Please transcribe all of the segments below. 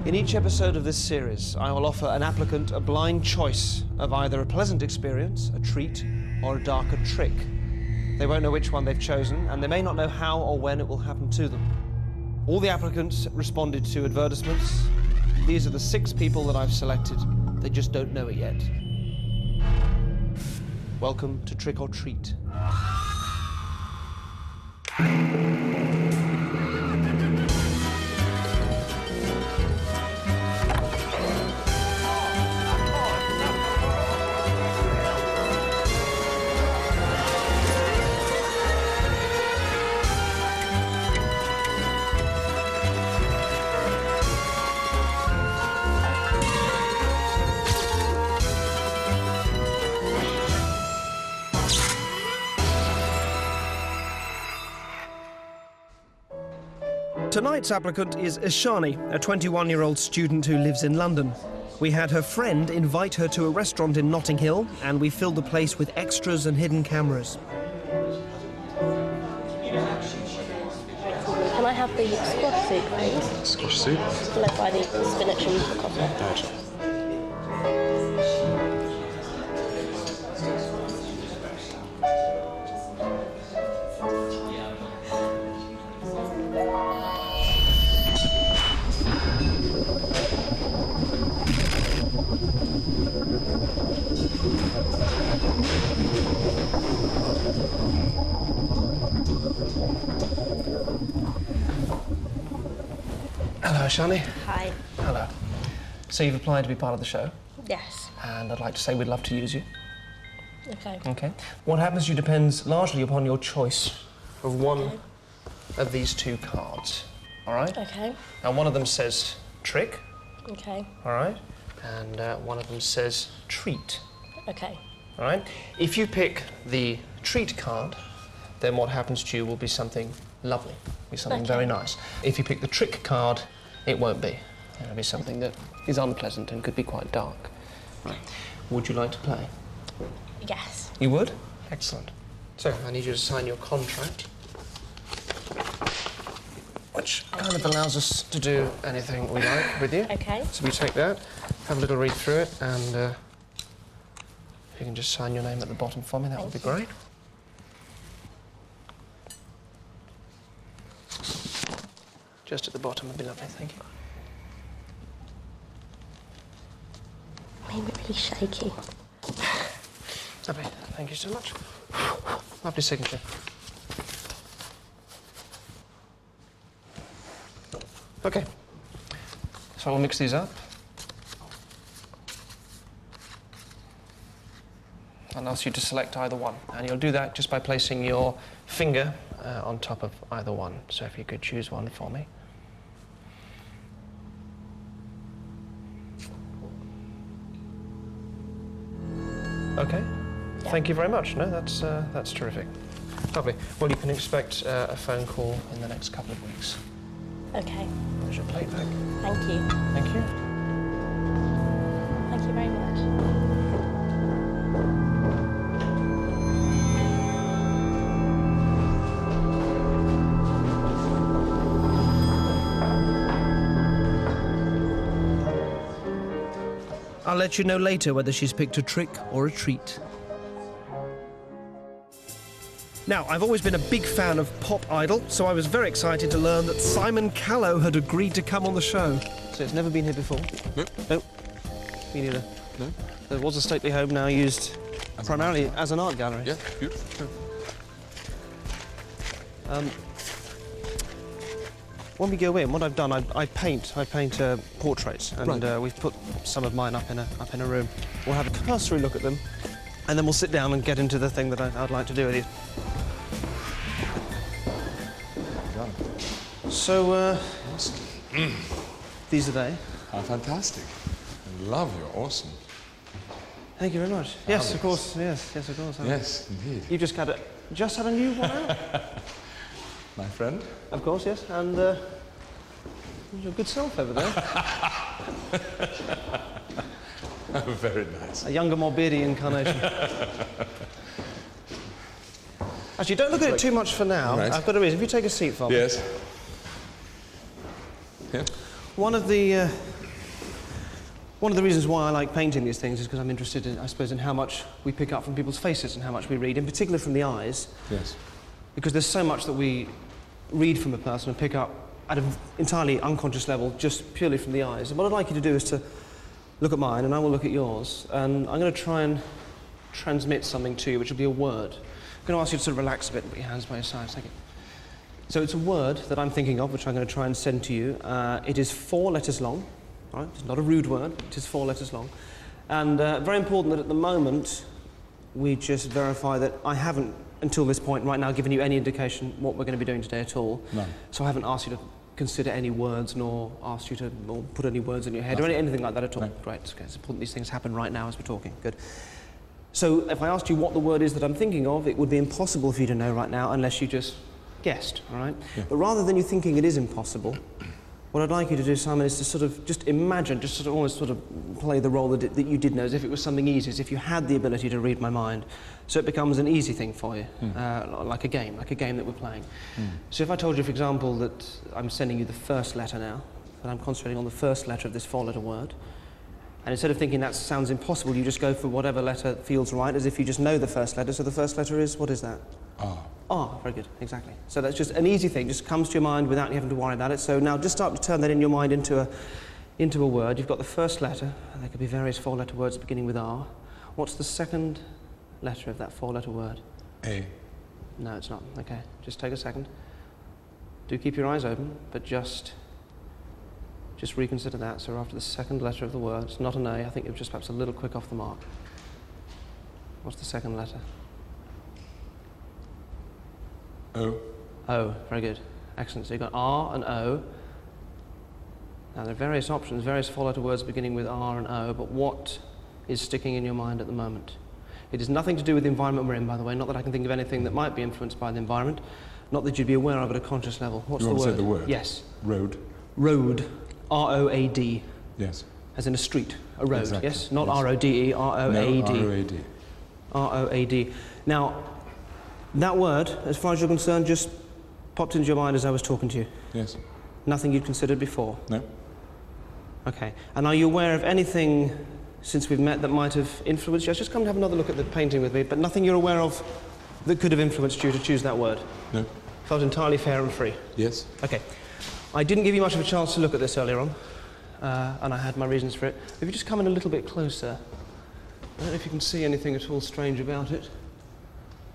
In each episode of this series, I will offer an applicant a blind choice of either a pleasant experience, a treat, or a darker trick. They won't know which one they've chosen, and they may not know how or when it will happen to them. All the applicants responded to advertisements. These are the 6 people that I've selected. They just don't know it yet. Welcome to Trick or Treat. Tonight's applicant is Ishani, a 21-year-old student who lives in London. We had her friend invite her to a restaurant in Notting Hill, and we filled the place with extras and hidden cameras. Can I have the squash soup, please? Squash soup? Followed by the spinach and ricotta. Gotcha. Hello, Ishani. Hi. Hello. So you've applied to be part of the show, Yes. and I'd like to say we'd love to use you. Okay. Okay. What happens to you depends largely upon your choice of one of these 2 cards. All right? Okay. Now, one of them says trick, Okay. all right? And one of them says treat, Okay. all right? If you pick the treat card, then what happens to you will be something lovely, be something very nice. If you pick the trick card, it won't be. It'll be something that is unpleasant and could be quite dark. Right. Would you like to play? Yes. You would? Excellent. So, I need you to sign your contract, which kind of allows us to do anything we like with you. Okay. So we take that, have a little read through it, and if you can just sign your name at the bottom for me, that would be great. Just at the bottom would be lovely, thank you. Made me really shaky. Lovely, thank you so much. Lovely signature. Okay, so I'll mix these up. I'll ask you to select either one, and you'll do that just by placing your finger on top of either one. So if you could choose one for me. Okay, thank you very much. No, that's terrific. Lovely. Well, you can expect a phone call in the next couple of weeks. Okay. There's your plate back. Thank you. Thank you. Thank you very much. I'll let you know later whether she's picked a trick or a treat. Now, I've always been a big fan of Pop Idol, so I was very excited to learn that Simon Callow had agreed to come on the show. So it's never been here before? Nope. Nope. Me neither. No? There was a stately home, now used primarily as an art gallery. Yeah, beautiful. When we go in, what I've done, I paint portraits, and we've put some of mine up in a room. We'll have a cursory look at them, and then we'll sit down and get into the thing that I'd like to do with you. So, these are they. How fantastic. I love you. Awesome. Thank you very much. Yes, of course. Yes, of course. Yes, indeed. You just had a new one out? My friend? Of course, yes. And your good self over there. Oh, very nice. A younger, more beardy incarnation. Actually, don't look at it too much for now. Right. I've got a reason. If you take a seat for me. Yes. Yeah. One of the One of the reasons why I like painting these things is because I'm interested in, I suppose, in how much we pick up from people's faces and how much we read, in particular from the eyes. Yes. Because there's so much that we read from a person and pick up at an entirely unconscious level, just purely from the eyes. And what I'd like you to do is to look at mine, and I will look at yours, and I'm going to try and transmit something to you, which will be a word. I'm going to ask you to sort of relax a bit and put your hands by your sides. Thank you. So it's a word that I'm thinking of, which I'm going to try and send to you. It is 4 letters long. All right? It's not a rude word, it is 4 letters long. And very important that at the moment we just verify that I haven't, until this point right now, given you any indication what we're going to be doing today at all. No. So I haven't asked you to consider any words, nor asked you to or put any words in your head, Nothing. or anything like that at all. No. Great, okay. It's important these things happen right now as we're talking. Good. So if I asked you what the word is that I'm thinking of, it would be impossible for you to know right now unless you just guessed, all right? Yeah. But rather than you thinking it is impossible, what I'd like you to do, Simon, is to sort of just imagine, just sort of almost sort of play the role that you did know, as if it was something easy, as if you had the ability to read my mind, so it becomes an easy thing for you, like a game that we're playing. So if I told you, for example, that I'm sending you the first letter now, and I'm concentrating on the first letter of this 4-letter word, and instead of thinking that sounds impossible, you just go for whatever letter feels right, as if you just know the first letter. So the first letter is, what is that? Ah. Ah, very good, exactly. So that's just an easy thing, just comes to your mind without you having to worry about it. So now just start to turn that in your mind into a word. You've got the first letter, and there could be various 4-letter words beginning with R. What's the second letter of that 4-letter word? A. No, it's not. Okay, just take a second. Do keep your eyes open, but just reconsider that. So after the second letter of the word, it's not an A, I think you're just perhaps a little quick off the mark. What's the second letter? O. O, very good. Excellent. So you've got R and O. Now there are various options, various 4-letter words beginning with R and O, but what is sticking in your mind at the moment? It is nothing to do with the environment we're in, by the way, not that I can think of anything that might be influenced by the environment, not that you'd be aware of at a conscious level. What's You the want word? to say the word? Yes. Road. Road. R-O-A-D. Yes. As in a street, a road, Exactly. yes? Not Yes. R-O-D-E, R-O-A-D. No, R-O-A-D. R-O-A-D. Now, that word, as far as you're concerned, just popped into your mind as I was talking to you. Yes. Nothing you'd considered before. No. Okay. And are you aware of anything since we've met that might have influenced you? Just come and have another look at the painting with me, but nothing you're aware of that could have influenced you to choose that word? No. Felt entirely fair and free? Yes. Okay. I didn't give you much of a chance to look at this earlier on, and I had my reasons for it. If you just come in a little bit closer, I don't know if you can see anything at all strange about it.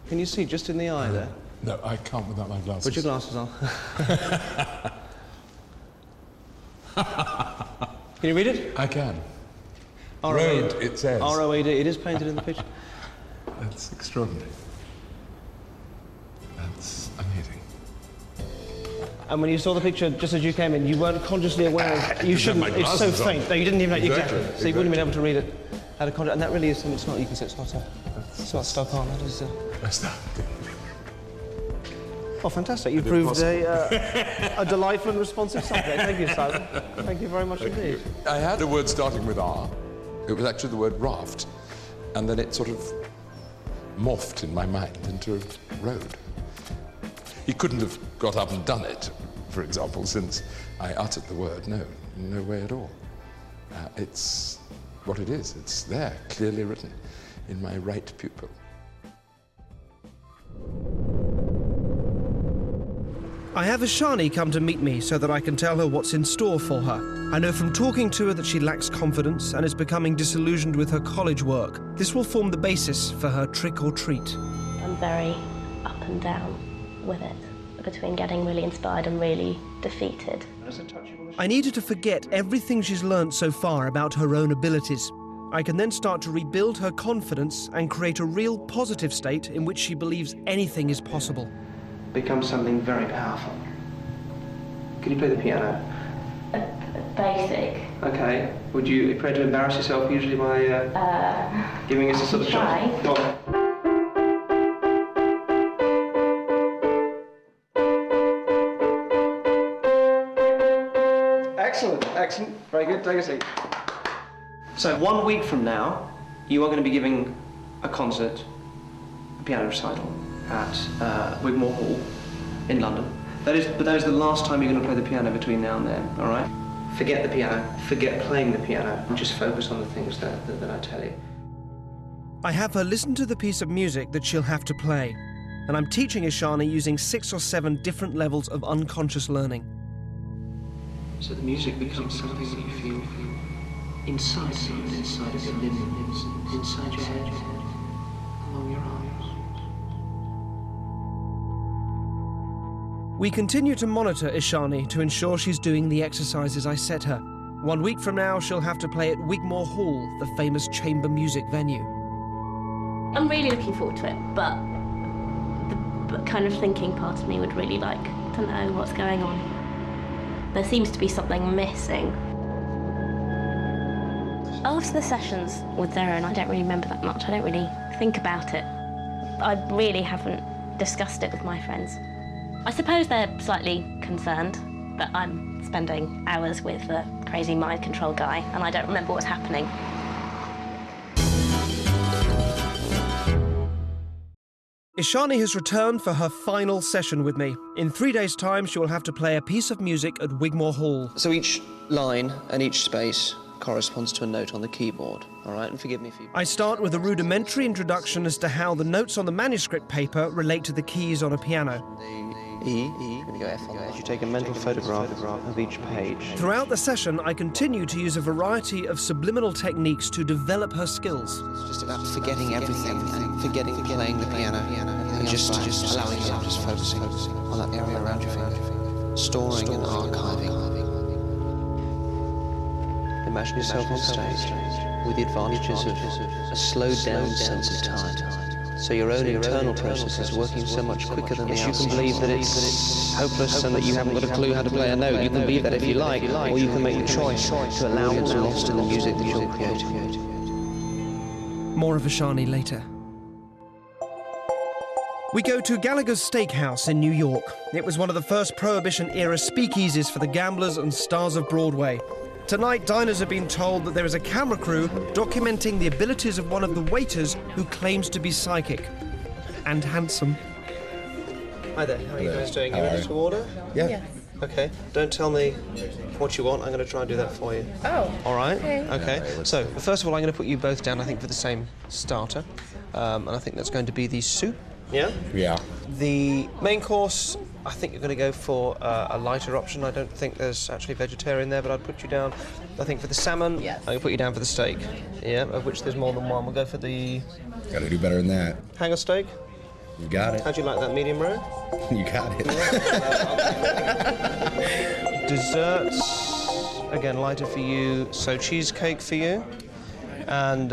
Can you see just in the eye there? No, I can't without my glasses. Put your glasses on. Can you read it? I can. R-O-A-D. Road, it says. R-O-A-D. It is painted in the picture. That's extraordinary. That's amazing. And when you saw the picture just as you came in, you weren't consciously aware of... didn't You have shouldn't. my It's so glasses on. faint. No, you didn't even... Exactly, So you wouldn't have been exactly. able to read it out of context. And that really is something... It's not... You can see it's not a stuck on. That is... That's that. Oh, fantastic. You've proved a delightful and responsive subject. Thank you, Simon. Thank you very much indeed. I had a word starting with R. It was actually the word raft. And then it sort of morphed in my mind into a road. He couldn't have got up and done it, for example, since I uttered the word. No, no way at all. It's what it is. It's there, clearly written in my right pupil. I have Ashani come to meet me so that I can tell her what's in store for her. I know from talking to her that she lacks confidence and is becoming disillusioned with her college work. This will form the basis for her trick or treat. I'm very up and down with it, between getting really inspired and really defeated. I need her to forget everything she's learned so far about her own abilities. I can then start to rebuild her confidence and create a real positive state in which she believes anything is possible. Becomes something very powerful. Can you play the piano? Basic. Okay. Would you be prepared to embarrass yourself usually by giving us a sort of try. shot? Go on. Excellent, excellent. Very good. Take a seat. So 1 week from now, you are going to be giving a concert, a piano recital at Wigmore Hall in London. But that is the last time you're going to play the piano between now and then, all right? Forget the piano, forget playing the piano, and just focus on the things that I tell you. I have her listen to the piece of music that she'll have to play, and I'm teaching Ishani using 6 or 7 different levels of unconscious learning. So the music becomes something that you feel inside of your limbs, inside your head, along your arms. We continue to monitor Ishani to ensure she's doing the exercises I set her. 1 week from now, she'll have to play at Wigmore Hall, the famous chamber music venue. I'm really looking forward to it, but the kind of thinking part of me would really like to know what's going on. There seems to be something missing. After the sessions with Derren, I don't really remember that much. I don't really think about it. I really haven't discussed it with my friends. I suppose they're slightly concerned that I'm spending hours with a crazy mind control guy and I don't remember what's happening. Ishani has returned for her final session with me. In 3 days' time, she will have to play a piece of music at Wigmore Hall. So each line and each space corresponds to a note on the keyboard, all right? And forgive me if you... I start with a rudimentary introduction as to how the notes on the manuscript paper relate to the keys on a piano. E, I'm going to go F on that. You take a mental photograph of each page. Throughout the session, I continue to use a variety of subliminal techniques to develop her skills. It's just about forgetting everything and forgetting playing the piano and just allowing yourself, just focusing on that area around your finger. Storing and archiving. Imagine yourself on stage with the advantages of a slowed down sense of time. So your own internal process is working so much quicker than the outside. You can believe that it's hopeless and that you haven't got a clue how to play a note. You can believe that if you like, or you can make the choice to allow what's lost in the music that you're creating. More of Ishani later. We go to Gallagher's Steakhouse in New York. It was one of the first Prohibition-era speakeasies for the gamblers and stars of Broadway. Tonight, diners have been told that there is a camera crew documenting the abilities of one of the waiters who claims to be psychic and handsome. Hi there, how are you guys doing? You ready to order? Yeah. Yes. Okay, don't tell me what you want, I'm going to try and do that for you. Oh. All right? Okay. So, first of all, I'm going to put you both down, I think, for the same starter. And I think that's going to be the soup. Yeah? Yeah. The main course, I think you're going to go for a lighter option. I don't think there's actually vegetarian there, but I'd put you down, I think, for the salmon. Yes. I'm going to put you down for the steak. Yeah, of which there's more than one. We'll go for the... Got to do better than that. Hanger steak? You got it. How'd you like that, medium rare? You got it. Desserts, again, lighter for you. So cheesecake for you. And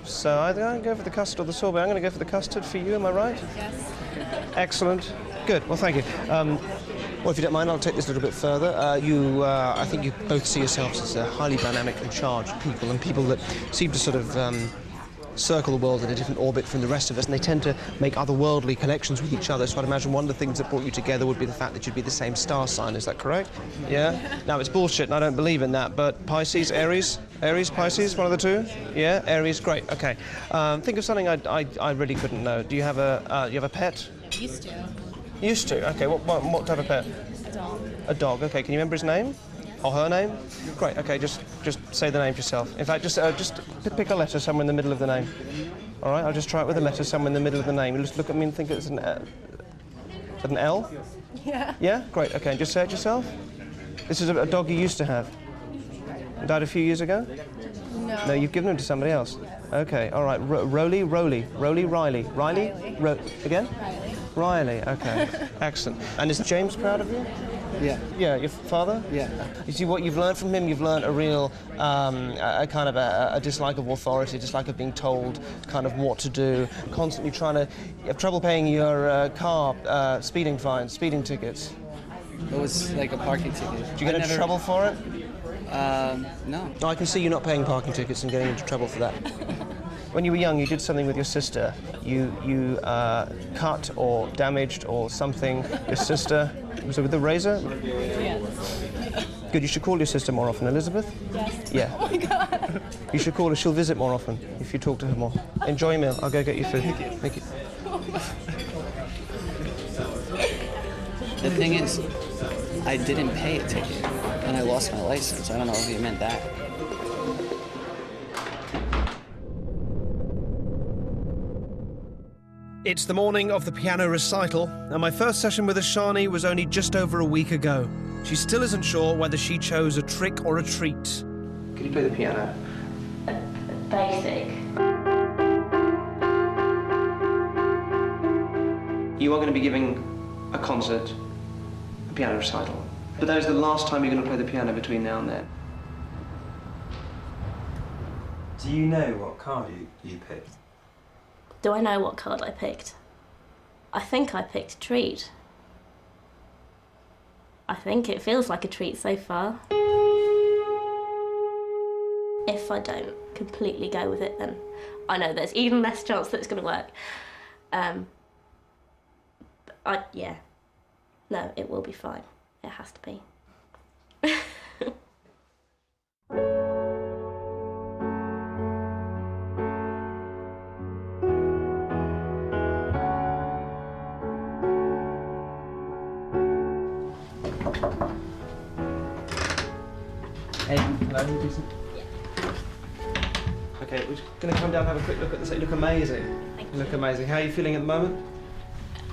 so either I'm going to go for the custard or the sorbet. I'm going to go for the custard for you, am I right? Yes. Excellent. Good, well, thank you. Well, if you don't mind, I'll take this a little bit further. I think you both see yourselves as highly dynamic and charged people, and people that seem to sort of circle the world in a different orbit from the rest of us, and they tend to make otherworldly connections with each other. So I'd imagine one of the things that brought you together would be the fact that you'd be the same star sign. Is that correct? Yeah? Now, it's bullshit, and I don't believe in that, but Pisces, Aries? Aries, Pisces, one of the two? Yeah? Aries, great, okay. Think of something I really couldn't know. Do you have a pet? Used to. Used to? Okay, what type of pet? A dog. A dog, okay. Can you remember his name? Or her name? Great, okay, just say the name yourself. In fact, just pick a letter somewhere in the middle of the name. All right, I'll just try it with a letter somewhere in the middle of the name. You just look at me and think it's an L. Is that an L? Yeah. Yeah? Great, okay, just say it yourself. This is a dog you used to have. Died a few years ago? No. No, you've given him to somebody else. Okay, all right. Riley. Riley? Again? Riley, okay. Excellent. And is James proud of you? Yeah. Yeah, your father? Yeah. You see, what you've learned from him, you've learned a real, a kind of a dislike of authority, dislike of being told kind of what to do, constantly trying to, you have trouble paying your car speeding fines, speeding tickets. It was like a parking ticket. Do you get into trouble for it? No. I can see you not paying parking tickets and getting into trouble for that. When you were young, you did something with your sister. You cut or damaged or something your sister. Was it with the razor? Yes. Good, you should call your sister more often. Elizabeth? Yes. Yeah. Oh my God. You should call her. She'll visit more often if you talk to her more. Enjoy your meal. I'll go get you food. Thank you. The thing is, I didn't pay a ticket. and I lost my license. I don't know if he meant that. It's the morning of the piano recital, and my first session with Ashani was only just over a week ago. She still isn't sure whether she chose a trick or a treat. Can you play the piano? Basic. You are going to be giving a concert, a piano recital. But that is the last time you're going to play the piano between now and then. Do you know what card you picked? Do I know what card I picked? I think I picked treat. I think it feels like a treat so far. If I don't completely go with it, then I know there's even less chance that it's going to work. Yeah. No, it will be fine. It has to be. Hey, hello, you decent? Yeah. Okay, we're just going to come down and have a quick look at this. You look amazing. Thank You look you. amazing. How are you feeling at the moment?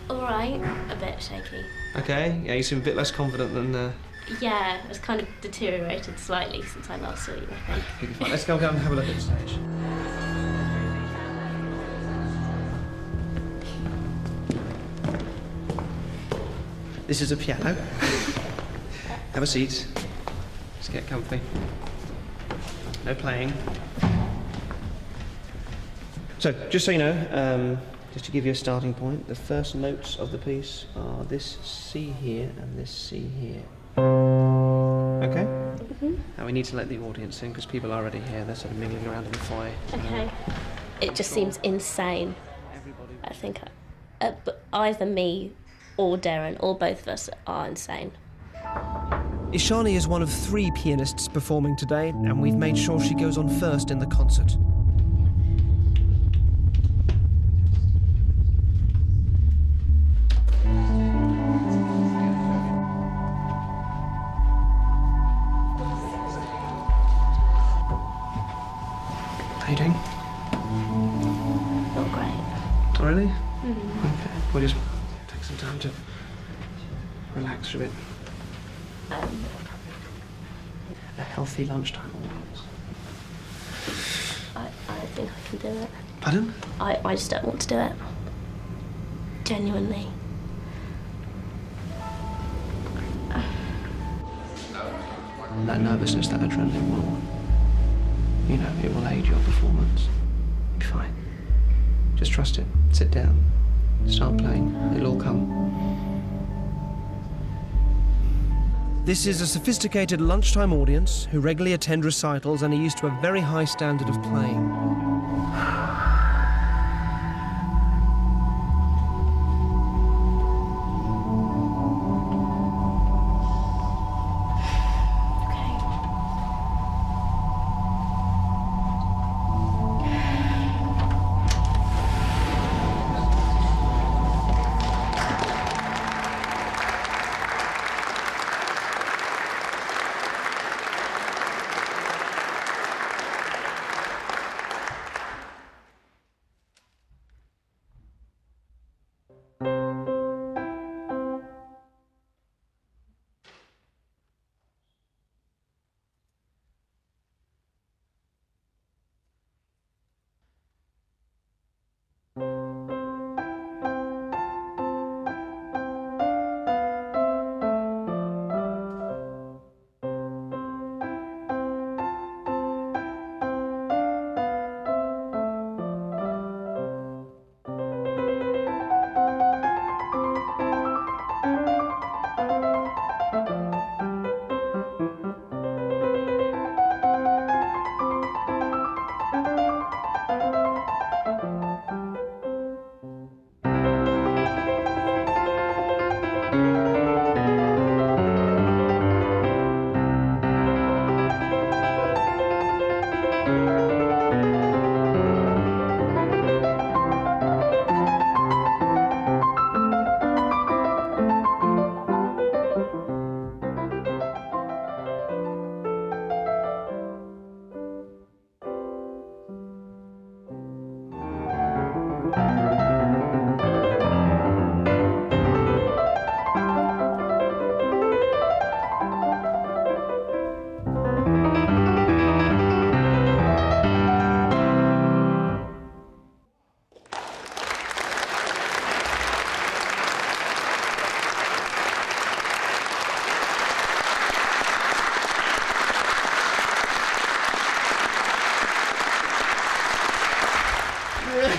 All right, a bit shaky. Okay, yeah, you seem a bit less confident than... Yeah, it's kind of deteriorated slightly since I last saw you, I think. You'll be fine. Let's go down and have a look at the stage. This is a piano. Have a seat. Just get comfy. No playing. So, just so you know, just to give you a starting point, the first notes of the piece are this C here and this C here. Okay? And we need to let the audience in because people are already here. They're sort of mingling around in the foyer. Okay. It just seems insane. I think but either me or Derren, or both of us, are insane. Ishani is one of 3 pianists performing today, and we've made sure she goes on first in the concert. How you doing? Not great. Oh, really? Okay. We'll just take some time to relax for a bit. A healthy lunchtime audience. I don't think I can do it. Pardon? I just don't want to do it. Genuinely. That nervousness, that adrenaline will, you know, it will aid your performance. You'll be fine. Just trust it. Sit down. Start playing. It'll all come. This is a sophisticated lunchtime audience who regularly attend recitals and are used to a very high standard of playing.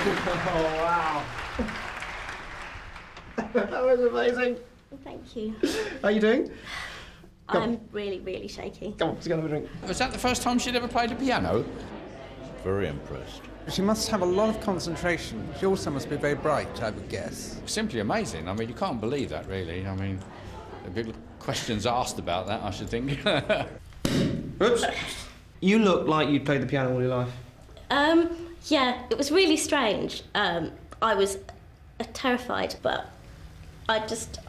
Oh, wow. That was amazing. Thank you. How are you doing? I'm really, really shaky. Come on, let's go have a drink. Was that the first time she'd ever played a piano? Very impressed. She must have a lot of concentration. She also must be very bright, I would guess. Simply amazing. I mean, you can't believe that, really. I mean, a bit of questions asked about that, I should think. Oops. You look like you'd played the piano all your life. Yeah, it was really strange. I was terrified, but I just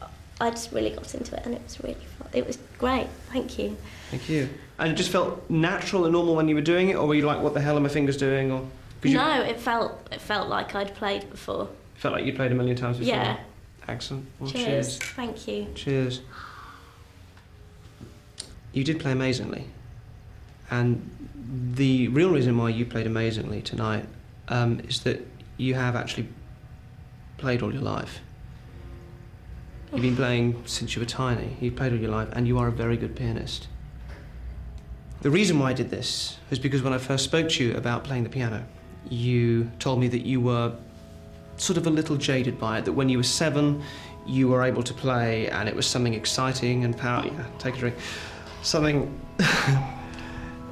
really got into it, and it was really fun. It was great. Thank you. Thank you. And it just felt natural and normal when you were doing it, or were you like, what the hell are my fingers doing? Or no, it felt like I'd played before. Felt like you'd played a million times before. Yeah. Excellent. Well, Cheers. Thank you. Cheers. You did play amazingly, and the real reason why you played amazingly tonight is that you have actually played all your life. You've been playing since you were tiny. You've played all your life, and you are a very good pianist. The reason why I did this was because when I first spoke to you about playing the piano, you told me that you were sort of a little jaded by it, that when you were 7, you were able to play, and it was something exciting and powerful. Yeah, take a drink. Something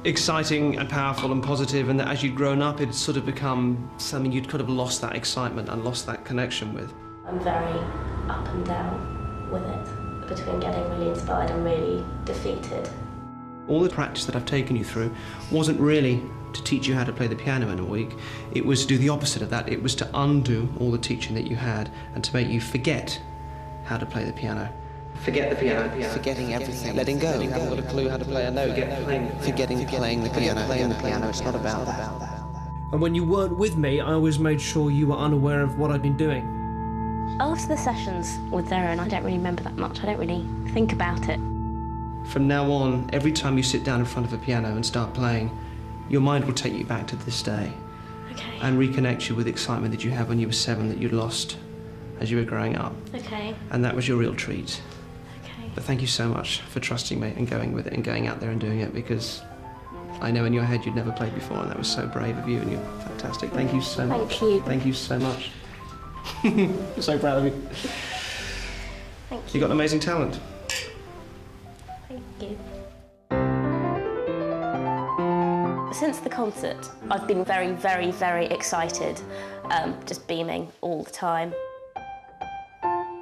exciting and powerful and positive, and that as you'd grown up, it'd sort of become something you'd kind of lost that excitement and lost that connection with. I'm very up and down with it, between getting really inspired and really defeated. All the practice that I've taken you through wasn't really to teach you how to play the piano in a week. It was to do the opposite of that. It was to undo all the teaching that you had and to make you forget how to play the piano. Forget the piano. Forgetting everything. Letting go. You haven't got a clue how to play a note. Forgetting playing the piano. It's not about that. And when you weren't with me, I always made sure you were unaware of what I'd been doing. After the sessions with Derren, I don't really remember that much. I don't really think about it. From now on, every time you sit down in front of a piano and start playing, your mind will take you back to this day. Okay. And reconnect you with excitement that you had when you were 7 that you'd lost as you were growing up. Okay. And that was your real treat. Okay. But thank you so much for trusting me and going with it and going out there and doing it, because I know in your head you'd never played before, and that was so brave of you, and you're fantastic. Thank you so much. Thank you. Thank you so much. I'm so proud of you. Thank you. You've got amazing talent. Thank you. Since the concert, I've been very, very, very excited, just beaming all the time.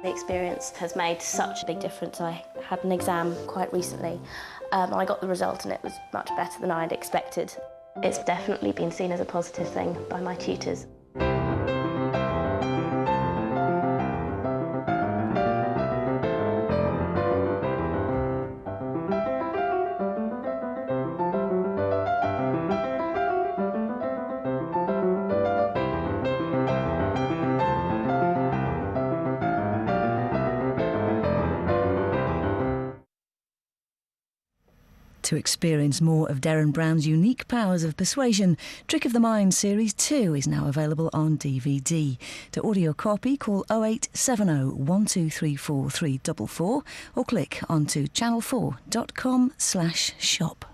The experience has made such a big difference. I had an exam quite recently, and I got the result, and it was much better than I had expected. It's definitely been seen as a positive thing by my tutors. To experience more of Derren Brown's unique powers of persuasion, Trick of the Mind Series 2 is now available on DVD. To order your copy, call 0870 1234 344 or click onto channel4.com/shop.